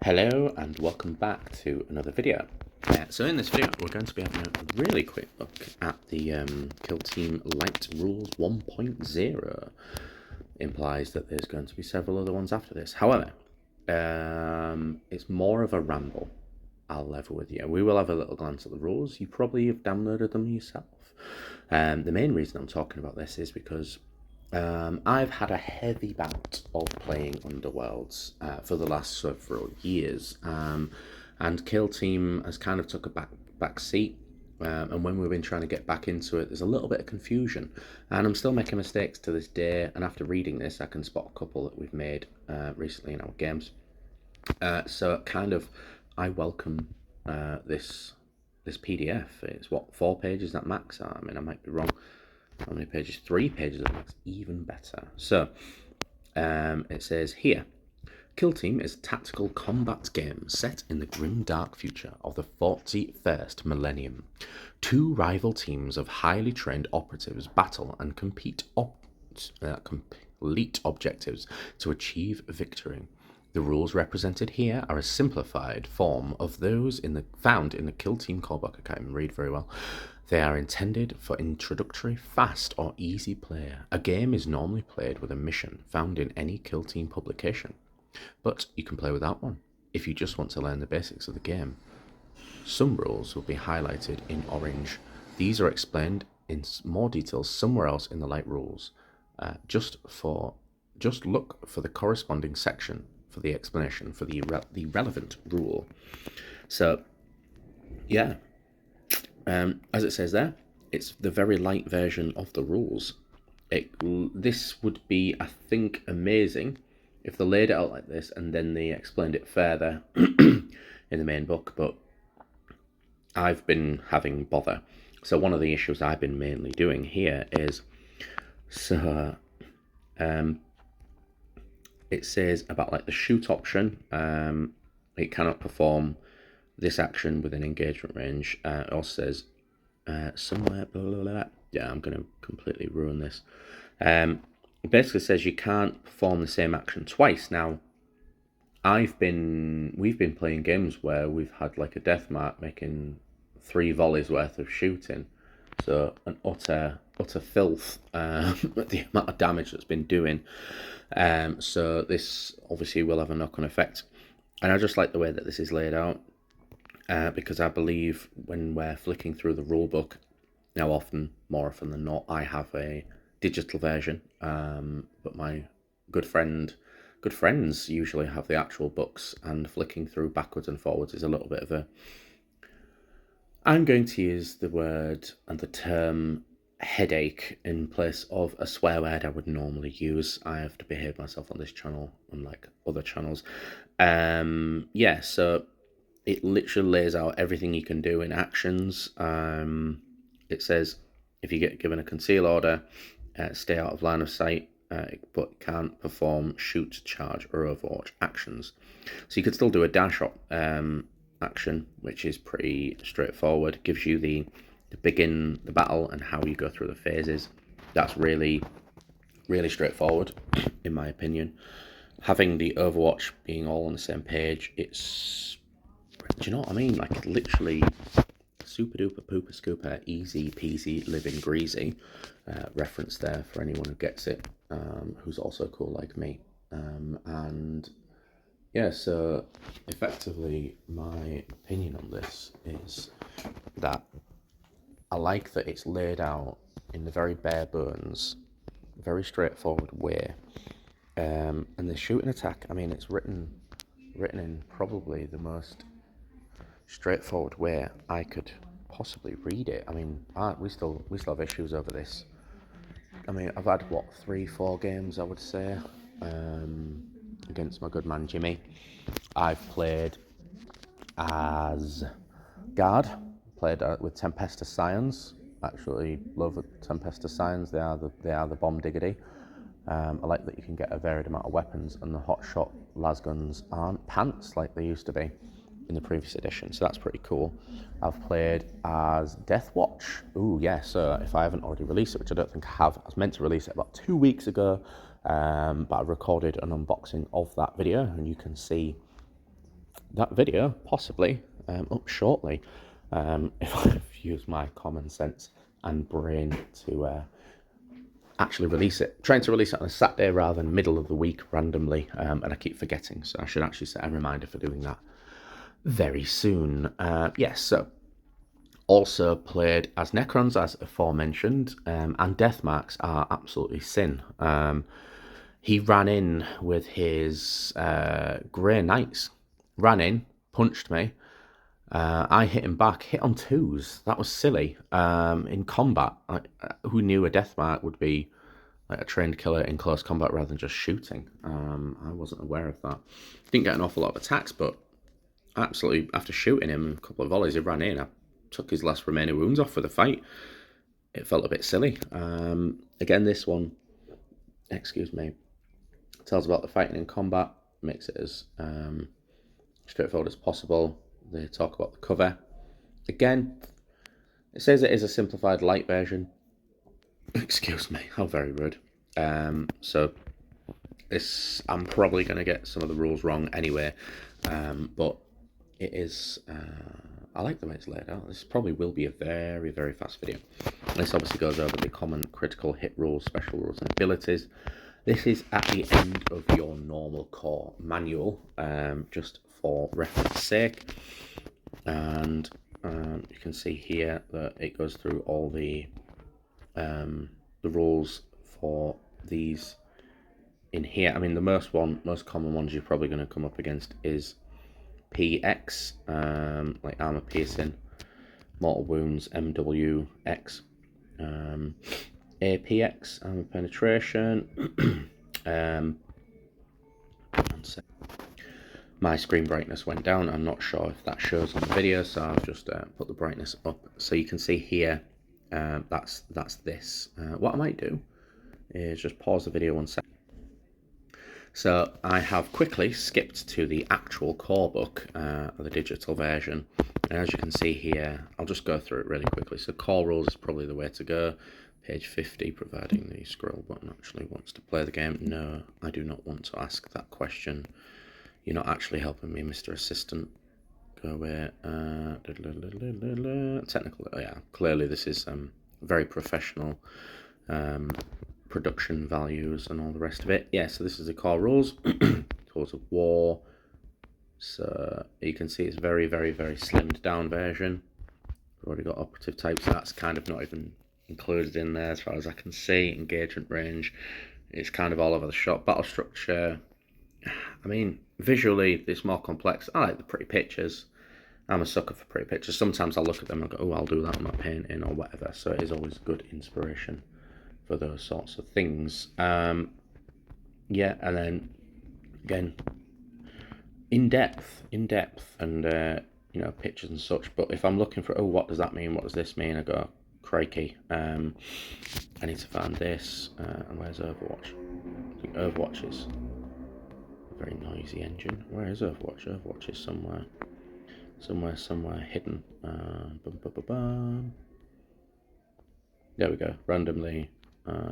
Hello and welcome back to another video. So in this video we're going to be having a really quick look at the Kill Team Lite Rules 1.0. Implies that there's going to be several other ones after this. However, it's more of a ramble. I'll level with you. We will have a little glance at the rules. You probably have downloaded them yourself. The main reason I'm talking about this is because I've had a heavy bout of playing Underworlds for the last several years, and Kill Team has kind of took a back seat. And when we've been trying to get back into it, there's a little bit of confusion, and I'm still making mistakes to this day. And after reading this, I can spot a couple that we've made recently in our games. So kind of, I welcome this PDF. It's what, 4 pages at max? I mean, I might be wrong. How many pages? 3 pages at max, even better. So it says here, Kill Team is a tactical combat game set in the grim dark future of the 41st millennium. 2 rival teams of highly trained operatives battle and complete objectives to achieve victory. The rules represented here are a simplified form of those found in the Kill Team callbook. I can't even read very well. They are intended for introductory, fast or easy play. A game is normally played with a mission found in any Kill Team publication, but you can play without one if you just want to learn the basics of the game. Some rules will be highlighted in orange. These are explained in more detail somewhere else in the Lite rules. Just look for the corresponding section for the explanation for the relevant rule. So, yeah. As it says there, it's the very light version of the rules. This would be, I think, amazing if they laid it out like this and then they explained it further in the main book, but I've been having bother. So one of the issues I've been mainly doing here is, it says about like the shoot option. It cannot perform this action within engagement range. It also says somewhere, blah, blah, blah. Yeah, I'm going to completely ruin this. It basically says you can't perform the same action twice. Now, we've been playing games where we've had like a death mark making 3 volleys worth of shooting. So an utter filth, the amount of damage that's been doing. So this obviously will have a knock-on effect. And I just like the way that this is laid out. Because I believe when we're flicking through the rule book, more often than not, I have a digital version, but my good friends usually have the actual books, and flicking through backwards and forwards is a little bit of a, I'm going to use the word and the term headache in place of a swear word I would normally use. I have to behave myself on this channel, unlike other channels. Yeah, so it literally lays out everything you can do in actions. It says if you get given a conceal order, stay out of line of sight, but can't perform shoot, charge, or overwatch actions. So you could still do a dash action, which is pretty straightforward. Gives you the begin the battle and how you go through the phases. That's really, really straightforward, in my opinion. Having the Overwatch being all on the same page, it's, do you know what I mean? Like, literally super duper pooper scooper, easy peasy, living greasy. Reference there for anyone who gets it, who's also cool like me. And yeah, so effectively my opinion on this is that I like that it's laid out in the very bare bones, very straightforward way. And the shoot and attack, I mean, it's written in probably the most straightforward way I could possibly read it. I mean, we still have issues over this. I mean, I've had what, 3-4 games I would say, against my good man Jimmy. I've played as guard, played with Tempesta Scions. Actually love Tempesta Scions. They are the bomb diggity. I like that you can get a varied amount of weapons, and the hotshot lasguns aren't pants like they used to be in the previous edition, so that's pretty cool. I've played as Deathwatch. Ooh, yeah, so if I haven't already released it, which I don't think I have, I was meant to release it about 2 weeks ago, but I recorded an unboxing of that video, and you can see that video possibly up shortly if I've used my common sense and brain to actually release it. Trying to release it on a Saturday rather than middle of the week randomly, and I keep forgetting, so I should actually set a reminder for doing that very soon. Yes, so also played as Necrons, as aforementioned, and Deathmarks are absolutely sin. He ran in with his Grey Knights. Ran in, punched me. I hit him back, hit on twos. That was silly. In combat, who knew a Deathmark would be like a trained killer in close combat rather than just shooting? I wasn't aware of that. Didn't get an awful lot of attacks, but absolutely, after shooting him a couple of volleys, he ran in. I took his last remaining wounds off for the fight. It felt a bit silly. Again, this one, excuse me, tells about the fighting in combat, makes it as straightforward as possible. They talk about the cover. Again, it says it is a simplified light version. Excuse me, how very rude. So this, I'm probably going to get some of the rules wrong anyway, but it is, I like the way it's laid out. This probably will be a very, very fast video. This obviously goes over the common critical hit rules, special rules, and abilities. This is at the end of your normal core manual, just for reference sake. And you can see here that it goes through all the rules for these in here. I mean, the most common ones you're probably going to come up against is PX, like armor piercing, mortal wounds, MWX, APX, armor penetration. My screen brightness went down. I'm not sure if that shows on the video, so I've just put the brightness up so you can see here. That's this. What I might do is just pause the video 1 second. So I have quickly skipped to the actual core book, the digital version, and as you can see here, I'll just go through it really quickly. So core rules is probably the way to go. Page 50, providing the scroll button actually wants to play the game. No, I do not want to ask that question. You're not actually helping me, Mr. Assistant. Go away. Technical, oh yeah, clearly this is very professional. Production values and all the rest of it. Yeah, so this is the core rules. Tools of war. So you can see it's very, very, very slimmed down version. We've already got operative types. That's kind of not even included in there as far as I can see. Engagement range. It's kind of all over the shop. Battle structure. I mean, visually, it's more complex. I like the pretty pictures. I'm a sucker for pretty pictures. Sometimes I'll look at them and go, oh, I'll do that on my painting or whatever. So it is always good inspiration for those sorts of things. Yeah, and then again, in depth, and you know, pictures and such. But if I'm looking for, oh, what does that mean? What does this mean? I go, crikey. I need to find this. And where's Overwatch? I think Overwatch is a very noisy engine. Where is Overwatch? Overwatch is somewhere hidden. There we go. Randomly.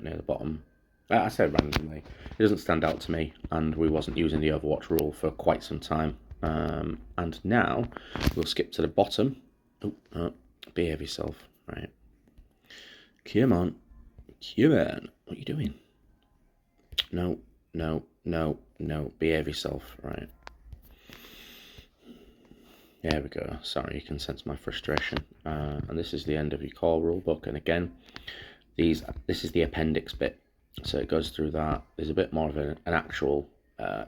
Near the bottom. I say randomly. It doesn't stand out to me, and we wasn't using the Overwatch rule for quite some time. And now we'll skip to the bottom. Oh, behave yourself. Right. Come on. What are you doing? No. Behave yourself. Right. There we go. Sorry, you can sense my frustration. And this is the end of your core rule book. And again, this is the appendix bit, so it goes through that. There's a bit more of an actual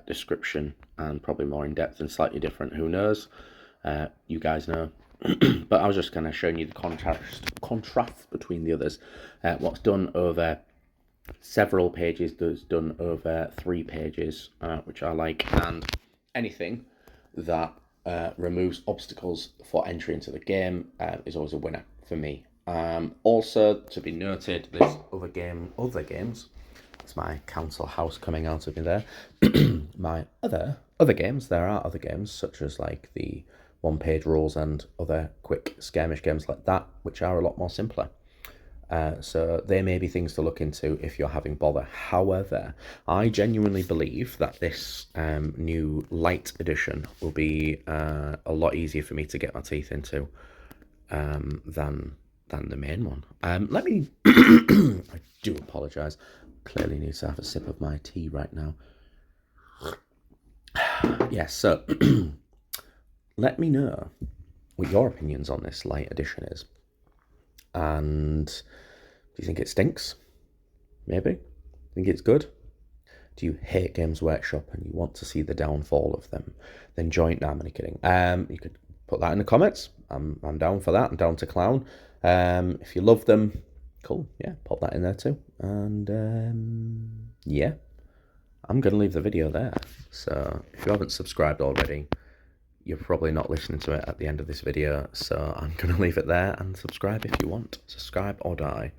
description, and probably more in depth and slightly different. Who knows? You guys know. But I was just kind of showing you the contrast between the others. What's done over several pages is done over 3 pages, which I like. And anything that removes obstacles for entry into the game is always a winner for me. Also to be noted, there's other games. It's my council house coming out of me there. My other games. There are other games such as like the 1-page rules and other quick skirmish games like that, which are a lot more simpler. So they may be things to look into if you're having bother. However, I genuinely believe that this new Lite edition will be a lot easier for me to get my teeth into than the main one. Let me. I do apologise. Clearly need to have a sip of my tea right now. Yes, so let me know what your opinions on this Lite edition is. And do you think it stinks? Maybe? Think it's good? Do you hate Games Workshop and you want to see the downfall of them? Then join. No, I'm only kidding. You could put that in the comments. I'm down for that. I'm down to clown. If you love them, cool. Yeah, pop that in there too. And yeah, I'm going to leave the video there. So if you haven't subscribed already, you're probably not listening to it at the end of this video. So I'm going to leave it there, and subscribe if you want. Subscribe or die.